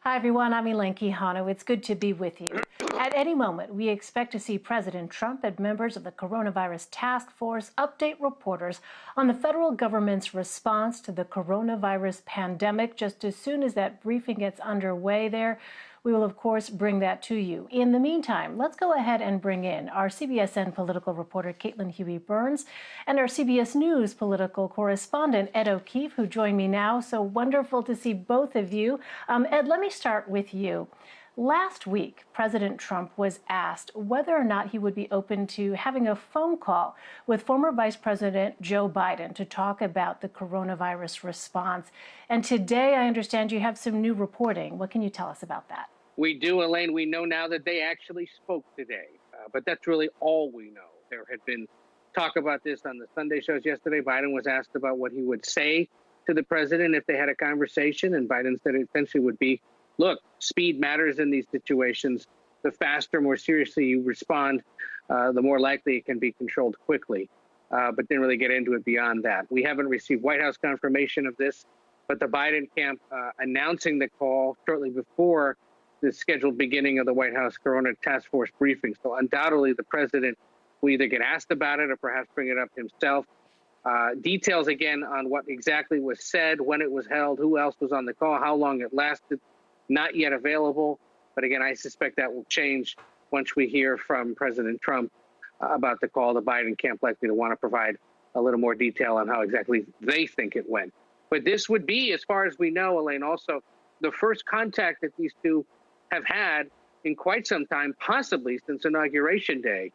Hi, everyone. I'm Elaine Quijano. It's good to be with you. At any moment, we expect to see President Trump and members of the coronavirus task force update reporters on the federal government's response to the coronavirus pandemic. Just as soon as that briefing gets underway there, we will, of course, bring that to you. In the meantime, let's go ahead and bring in our CBSN political reporter, Caitlin Huey-Burns, and our CBS News political correspondent, Ed O'Keefe, who join me now. So wonderful to see both of you. Ed, let me start with you. Last week, President Trump was asked whether or not he would be open to having a phone call with former Vice President Joe Biden to talk about the coronavirus response. And today, I understand you have some new reporting. What can you tell us about that? We do, Elaine. We know now that they actually spoke today, but that's really all we know. There had been talk about this on the Sunday shows yesterday. Biden was asked about what he would say to the president if they had a conversation, and Biden said it essentially would be, look, speed matters in these situations. The faster, more seriously you respond, the more likely it can be controlled quickly, but didn't really get into it beyond that. We haven't received White House confirmation of this, but the Biden camp announcing the call shortly before the scheduled beginning of the White House Corona Task Force briefing. So undoubtedly the president will either get asked about it or perhaps bring it up himself. Details again on what exactly was said, when it was held, who else was on the call, how long it lasted, not yet available. But again, I suspect that will change once we hear from President Trump about the call. The Biden camp likely to want to provide a little more detail on how exactly they think it went. But this would be, as far as we know, Elaine, also the first contact that these two have had in quite some time, possibly since Inauguration Day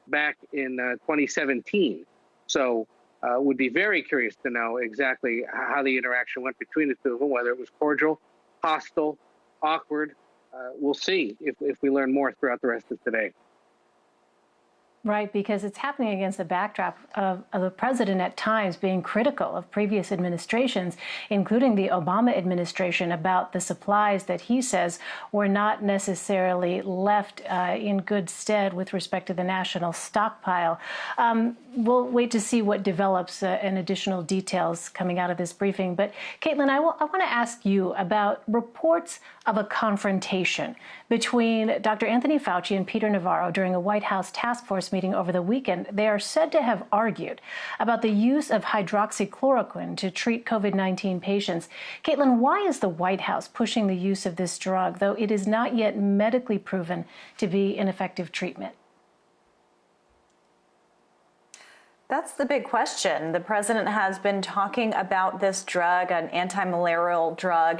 back in 2017. So would be very curious to know exactly how the interaction went between the two of them, whether it was cordial, hostile, awkward. We'll see if we learn more throughout the rest of today. Right, because it's happening against the backdrop of the president at times being critical of previous administrations, including the Obama administration, about the supplies that he says were not necessarily left in good stead with respect to the national stockpile. We'll wait to see what develops and additional details coming out of this briefing. But Caitlin, I want to ask you about reports of a confrontation between Dr. Anthony Fauci and Peter Navarro during a White House task force meeting over the weekend. They are said to have argued about the use of hydroxychloroquine to treat COVID-19 patients. Caitlin, why is the White House pushing the use of this drug, though it is not yet medically proven to be an effective treatment? That's the big question. The president has been talking about this drug, an antimalarial drug,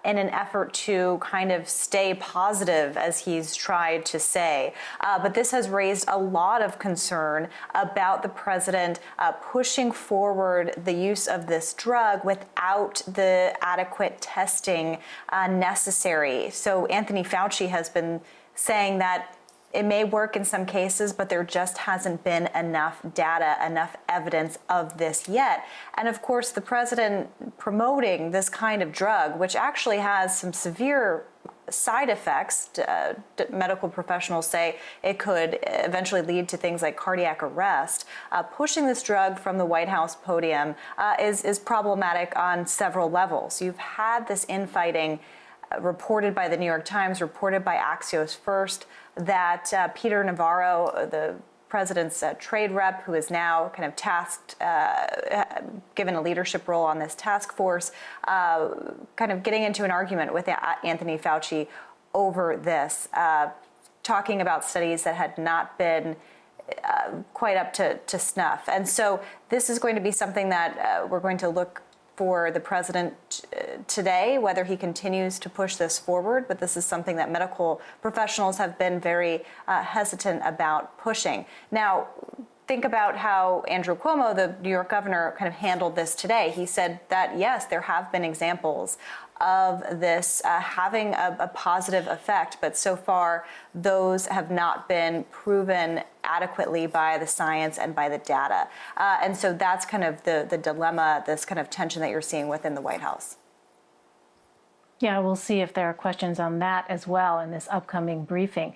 in an effort to kind of stay positive, as he's tried to say. But this has raised a lot of concern about the president pushing forward the use of this drug without the adequate testing necessary. So Anthony Fauci has been saying that it may work in some cases, but there just hasn't been enough data, enough evidence of this yet. And of course, the president promoting this kind of drug, which actually has some severe side effects, medical professionals say it could eventually lead to things like cardiac arrest. Pushing this drug from the White House podium is problematic on several levels. You've had this infighting reported by the New York Times, reported by Axios First, that Peter Navarro, the president's trade rep, who is now kind of tasked, given a leadership role on this task force, kind of getting into an argument with Anthony Fauci over this, talking about studies that had not been quite up to snuff. And so this is going to be something that we're going to look for the president today, whether he continues to push this forward. But this is something that medical professionals have been very hesitant about pushing. Now, think about how Andrew Cuomo, the New York governor, kind of handled this today. He said that, yes, there have been examples of this having a positive effect, but so far those have not been proven adequately by the science and by the data. And so that's kind of the dilemma, this kind of tension that you're seeing within the White House. Yeah, we'll see if there are questions on that as well in this upcoming briefing.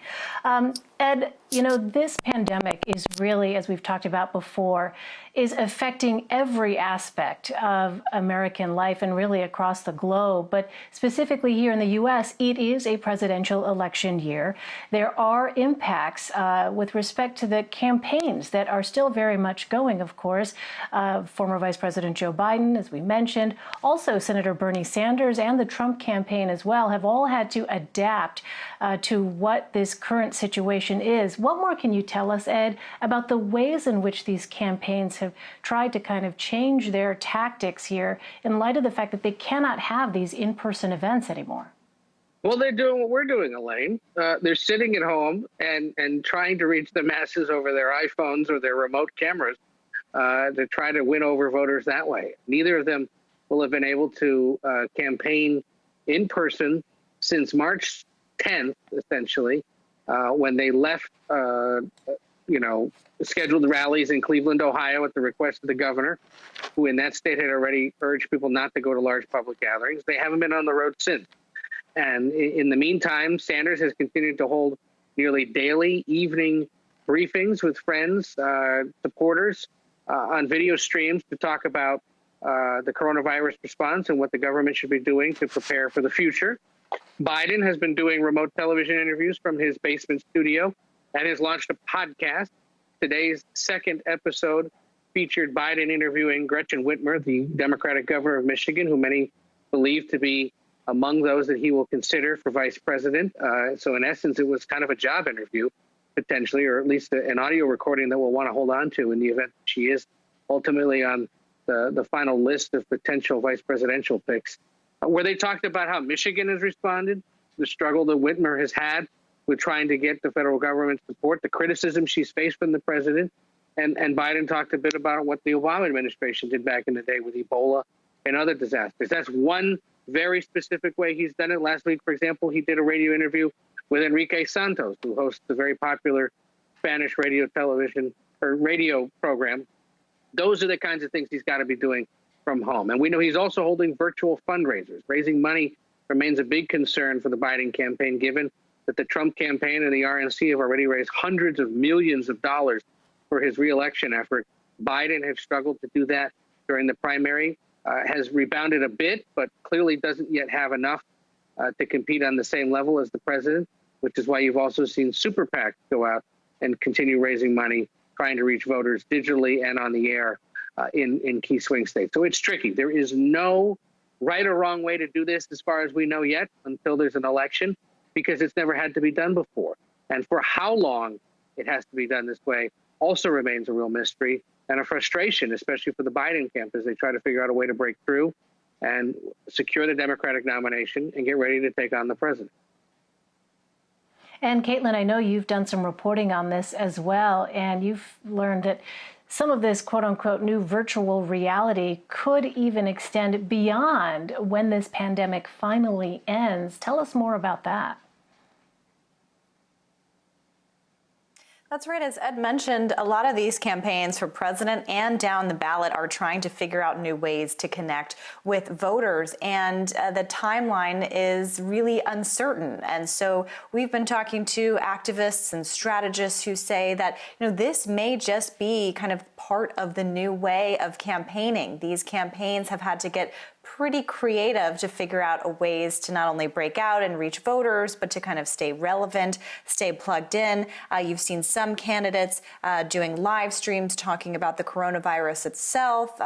Ed, this pandemic is really, as we've talked about before, is affecting every aspect of American life and really across the globe. But specifically here in the U.S., it is a presidential election year. There are impacts with respect to the campaigns that are still very much going, of course. Former Vice President Joe Biden, as we mentioned, also Senator Bernie Sanders and the Trump campaign as well have all had to adapt to what this current situation is. What more can you tell us, Ed, about the ways in which these campaigns have tried to kind of change their tactics here in light of the fact that they cannot have these in-person events anymore? Well, they're doing what we're doing, Elaine. They're sitting at home and trying to reach the masses over their iPhones or their remote cameras to try to win over voters that way. Neither of them will have been able to campaign in person since March 10th, essentially, when they left, scheduled rallies in Cleveland, Ohio, at the request of the governor, who in that state had already urged people not to go to large public gatherings. They haven't been on the road since. And in the meantime, Sanders has continued to hold nearly daily evening briefings with friends, supporters on video streams to talk about the coronavirus response and what the government should be doing to prepare for the future. Biden has been doing remote television interviews from his basement studio and has launched a podcast. Today's second episode featured Biden interviewing Gretchen Whitmer, the Democratic governor of Michigan, who many believe to be among those that he will consider for vice president. So in essence, it was kind of a job interview, potentially, or at least an audio recording that we'll want to hold on to in the event that she is ultimately on the final list of potential vice presidential picks, where they talked about how Michigan has responded, the struggle that Whitmer has had with trying to get the federal government support, the criticism she's faced from the president. And Biden talked a bit about what the Obama administration did back in the day with Ebola and other disasters. That's one very specific way he's done it. Last week, for example, he did a radio interview with Enrique Santos, who hosts a very popular Spanish radio program. Those are the kinds of things he's got to be doing from home. And we know he's also holding virtual fundraisers. Raising money remains a big concern for the Biden campaign, given that the Trump campaign and the RNC have already raised hundreds of millions of dollars for his reelection effort. Biden has struggled to do that during the primary, has rebounded a bit, but clearly doesn't yet have enough to compete on the same level as the president, which is why you've also seen super PACs go out and continue raising money, trying to reach voters digitally and on the air in key swing states. So it's tricky. There is no right or wrong way to do this as far as we know yet until there's an election, because it's never had to be done before. And for how long it has to be done this way also remains a real mystery and a frustration, especially for the Biden camp, as they try to figure out a way to break through and secure the Democratic nomination and get ready to take on the president. And Caitlin, I know you've done some reporting on this as well, and you've learned that some of this quote unquote new virtual reality could even extend beyond when this pandemic finally ends. Tell us more about that. That's right. As Ed mentioned, a lot of these campaigns for president and down the ballot are trying to figure out new ways to connect with voters. And the timeline is really uncertain. And so we've been talking to activists and strategists who say that, this may just be kind of part of the new way of campaigning. These campaigns have had to get pretty creative to figure out ways to not only break out and reach voters, but to kind of stay relevant, stay plugged in. You've seen some candidates doing live streams talking about the coronavirus itself,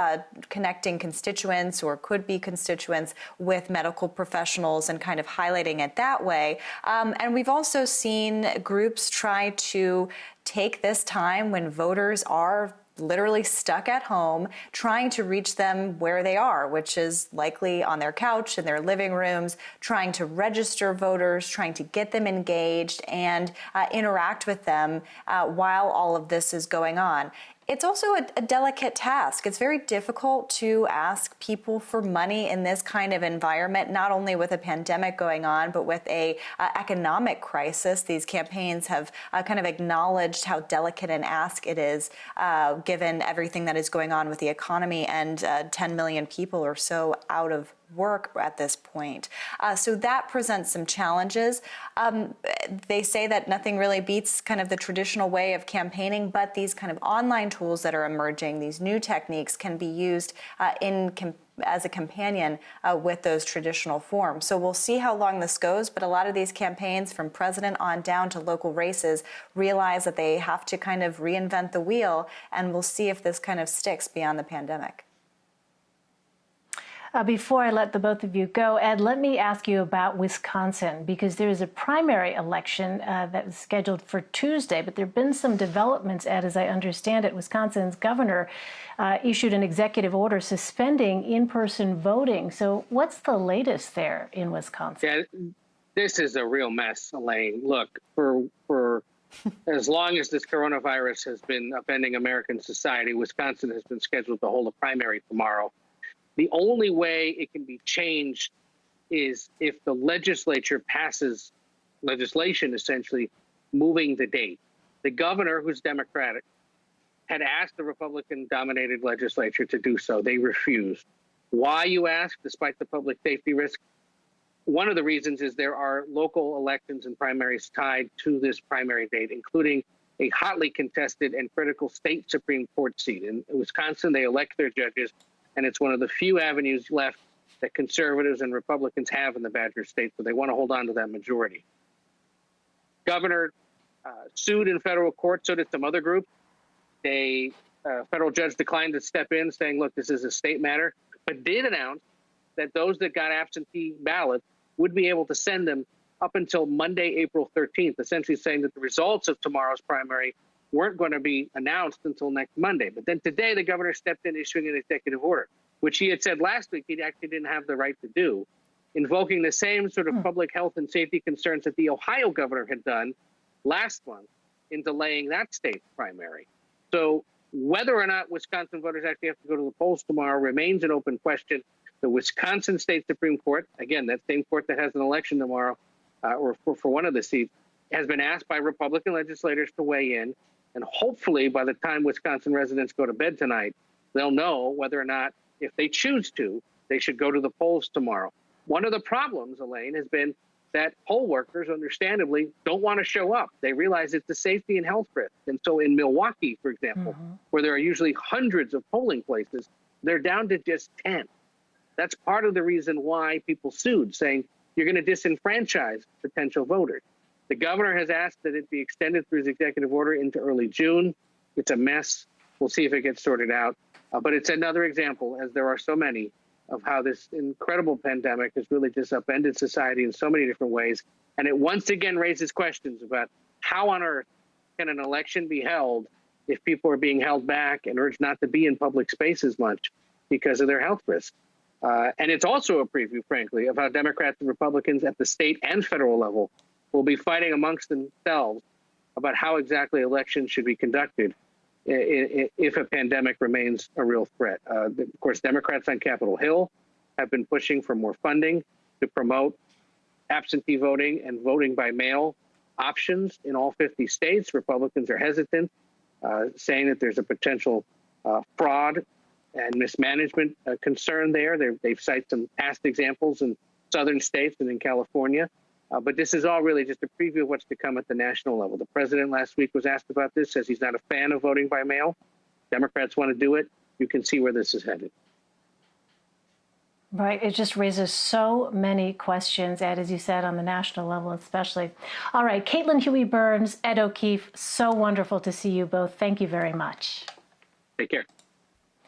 connecting constituents or could be constituents with medical professionals and kind of highlighting it that way. And we've also seen groups try to take this time when voters are literally stuck at home, trying to reach them where they are, which is likely on their couch in their living rooms, trying to register voters, trying to get them engaged and interact with them while all of this is going on. It's also a delicate task. It's very difficult to ask people for money in this kind of environment, not only with a pandemic going on, but with a economic crisis. These campaigns have kind of acknowledged how delicate an ask it is, given everything that is going on with the economy and 10 million people or so out of work at this point. So that presents some challenges. They say that nothing really beats kind of the traditional way of campaigning, but these kind of online tools that are emerging, these new techniques, can be used as a companion with those traditional forms. So we'll see how long this goes, but a lot of these campaigns from president on down to local races realize that they have to kind of reinvent the wheel, and we'll see if this kind of sticks beyond the pandemic. Before I let the both of you go, Ed, let me ask you about Wisconsin, because there is a primary election that is scheduled for Tuesday, but there have been some developments, Ed, as I understand it. Wisconsin's governor issued an executive order suspending in-person voting. So what's the latest there in Wisconsin? Yeah, this is a real mess, Elaine. Look, for as long as this coronavirus has been upending American society, Wisconsin has been scheduled to hold a primary tomorrow. The only way it can be changed is if the legislature passes legislation, essentially moving the date. The governor, who's Democratic, had asked the Republican-dominated legislature to do so. They refused. Why, you ask, despite the public safety risk? One of the reasons is there are local elections and primaries tied to this primary date, including a hotly contested and critical state Supreme Court seat. In Wisconsin, they elect their judges, and it's one of the few avenues left that conservatives and Republicans have in the Badger State, so they want to hold on to that majority. Governor sued in federal court, so did some other group. A federal judge declined to step in, saying, look, this is a state matter, but did announce that those that got absentee ballots would be able to send them up until Monday, April 13th, essentially saying that the results of tomorrow's primary weren't going to be announced until next Monday. But then today, the governor stepped in, issuing an executive order, which he had said last week he actually didn't have the right to do, invoking the same sort of public health and safety concerns that the Ohio governor had done last month in delaying that state primary. So whether or not Wisconsin voters actually have to go to the polls tomorrow remains an open question. The Wisconsin State Supreme Court, again, that same court that has an election tomorrow, or for one of the seats, has been asked by Republican legislators to weigh in. And hopefully by the time Wisconsin residents go to bed tonight, they'll know whether or not, if they choose to, they should go to the polls tomorrow. One of the problems, Elaine, has been that poll workers, understandably, don't want to show up. They realize it's a safety and health risk. And so in Milwaukee, for example, where there are usually hundreds of polling places, they're down to just 10. That's part of the reason why people sued, saying you're going to disenfranchise potential voters. The governor has asked that it be extended through his executive order into early June. It's a mess. We'll see if it gets sorted out. But it's another example, as there are so many, of how this incredible pandemic has really just upended society in so many different ways. And it once again raises questions about how on earth can an election be held if people are being held back and urged not to be in public spaces much because of their health risks. And it's also a preview, frankly, of how Democrats and Republicans at the state and federal level will be fighting amongst themselves about how exactly elections should be conducted if a pandemic remains a real threat. Of course, Democrats on Capitol Hill have been pushing for more funding to promote absentee voting and voting by mail options in all 50 states. Republicans are hesitant, saying that there's a potential fraud and mismanagement concern there. They've cited some past examples in southern states and in California. But this is all really just a preview of what's to come at the national level. The president last week was asked about this, says he's not a fan of voting by mail. Democrats want to do it. You can see where this is headed. Right. It just raises so many questions, Ed, as you said, on the national level especially. All right. Caitlin Huey-Burns, Ed O'Keefe, so wonderful to see you both. Thank you very much. Take care.